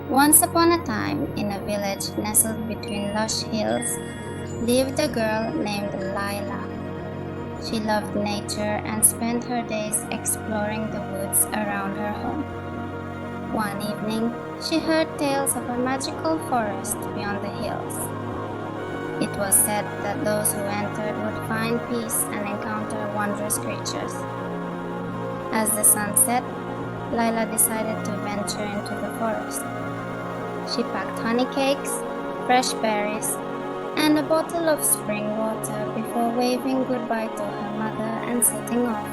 Once upon a time, in a village nestled between lush hills, lived a girl named Lila. She loved nature and spent her days exploring the woods around her home. One evening, she heard tales of a magical forest beyond the hills. It was said that those who entered would find peace and encounter wondrous creatures. As the sun set, Lila decided to venture into the forest. She packed honey cakes, fresh berries, and a bottle of spring water before waving goodbye to her mother and setting off.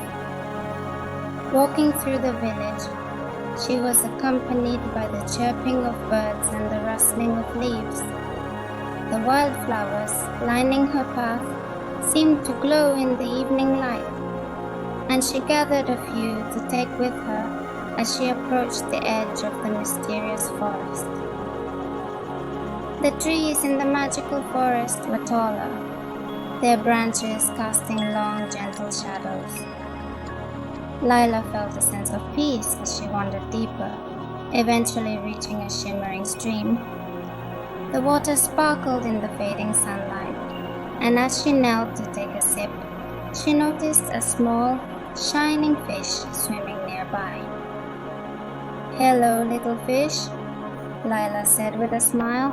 Walking through the village, she was accompanied by the chirping of birds and the rustling of leaves. The wildflowers lining her path seemed to glow in the evening light, and she gathered a few to take with her as she approached the edge of the mysterious forest. The trees in the magical forest were taller, their branches casting long, gentle shadows. Lila felt a sense of peace as she wandered deeper, eventually reaching a shimmering stream. The water sparkled in the fading sunlight, and as she knelt to take a sip, she noticed a small, shining fish swimming nearby. "Hello, little fish," Lila said with a smile.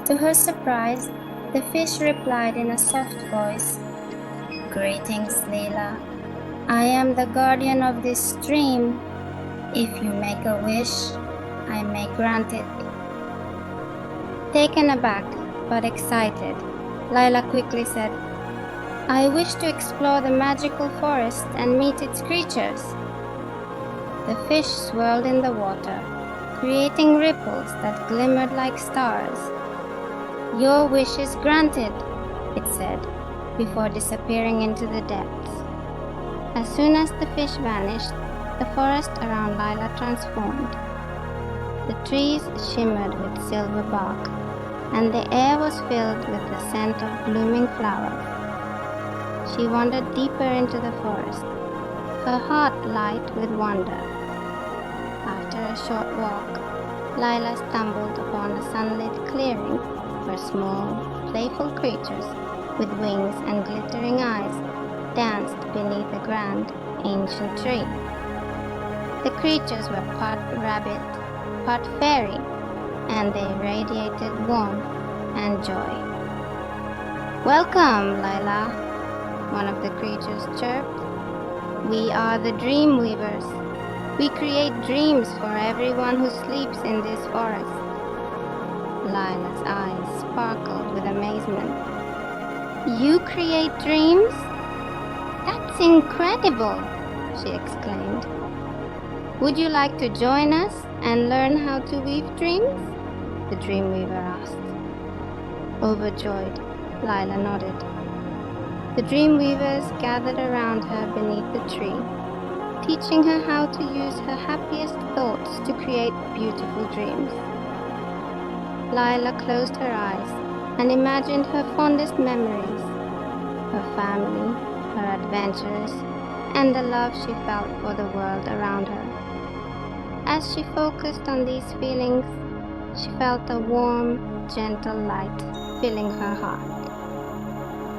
To her surprise, the fish replied in a soft voice, "Greetings, Lila. I am the guardian of this stream. If you make a wish, I may grant it." Taken aback, but excited, Lila quickly said, "I wish to explore the magical forest and meet its creatures." The fish swirled in the water, creating ripples that glimmered like stars. "Your wish is granted," it said, before disappearing into the depths. As soon as the fish vanished, the forest around Lila transformed. The trees shimmered with silver bark, and the air was filled with the scent of blooming flowers. She wandered deeper into the forest, her heart light with wonder. After a short walk, Lila stumbled upon a sunlit clearing where small, playful creatures with wings and glittering eyes danced beneath a grand, ancient tree. The creatures were part rabbit, part fairy, and they radiated warmth and joy. "Welcome, Lila," one of the creatures chirped. "We are the dream weavers. We create dreams for everyone who sleeps in this forest." Lila's eyes sparkled with amazement. "You create dreams? That's incredible!" she exclaimed. "Would you like to join us and learn how to weave dreams?" the Dreamweaver asked. Overjoyed, Lila nodded. The Dreamweavers gathered around her beneath the tree, teaching her how to use her happiest thoughts to create beautiful dreams. Lila closed her eyes and imagined her fondest memories, her family, her adventures, and the love she felt for the world around her. As she focused on these feelings, she felt a warm, gentle light filling her heart.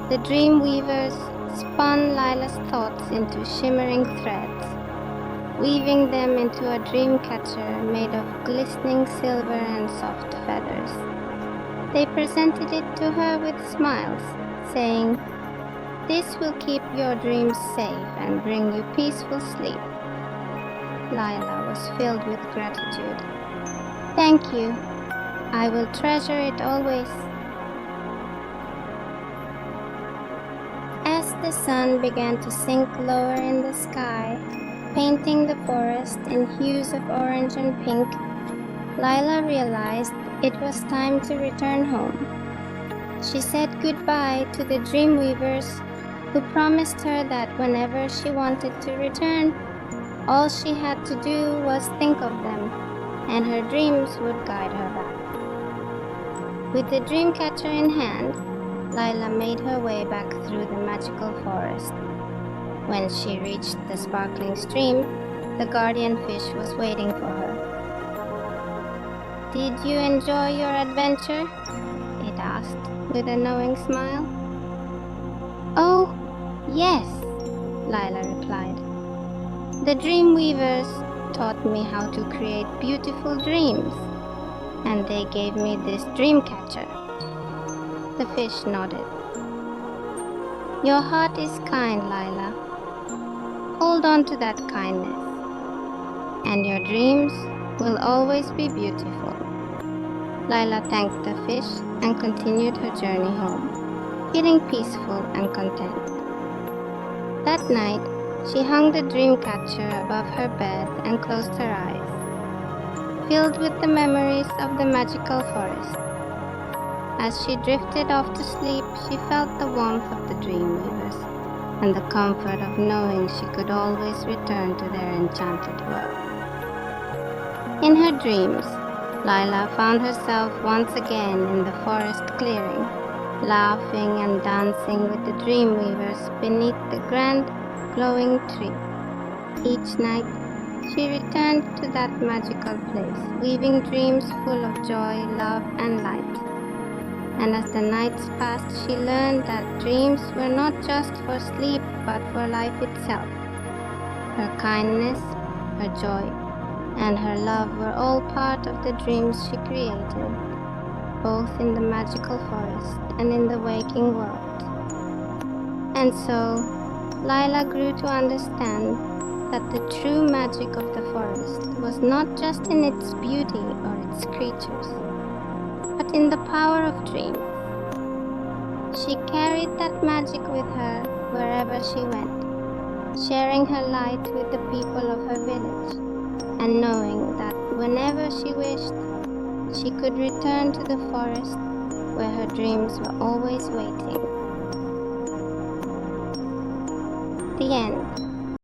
The dream weavers spun Lila's thoughts into shimmering threads, weaving them into a dream catcher made of glistening silver and soft feathers. They presented it to her with smiles, saying, "This will keep your dreams safe and bring you peaceful sleep." Lila was filled with gratitude. "Thank you. I will treasure it always." As the sun began to sink lower in the sky, painting the forest in hues of orange and pink, Lila realized it was time to return home. She said goodbye to the Dreamweavers, who promised her that whenever she wanted to return, all she had to do was think of them, and her dreams would guide her back. With the dream catcher in hand, Lila made her way back through the magical forest. When she reached the sparkling stream, the guardian fish was waiting for her. Did you enjoy your adventure? It asked with a knowing smile. Oh, yes, Lila replied. The dream weavers taught me how to create beautiful dreams, and they gave me this dream catcher. The fish nodded. Your heart is kind, Lila. Hold on to that kindness, and your dreams will always be beautiful. Lila thanked the fish and continued her journey home, feeling peaceful and content. That night, she hung the dream catcher above her bed and closed her eyes, filled with the memories of the magical forest. As she drifted off to sleep, she felt the warmth of the dream weavers and the comfort of knowing she could always return to their enchanted world. In her dreams, Lila found herself once again in the forest clearing, laughing and dancing with the dream weavers beneath the grand glowing tree. Each night, she returned to that magical place, weaving dreams full of joy, love, and light. And as the nights passed, she learned that dreams were not just for sleep, but for life itself. Her kindness, her joy, and her love were all part of the dreams she created, both in the magical forest and in the waking world. And so, Lila grew to understand that the true magic of the forest was not just in its beauty or its creatures, but in the power of dreams. She carried that magic with her wherever she went, sharing her light with the people of her village, and knowing that whenever she wished, she could return to the forest where her dreams were always waiting. The end.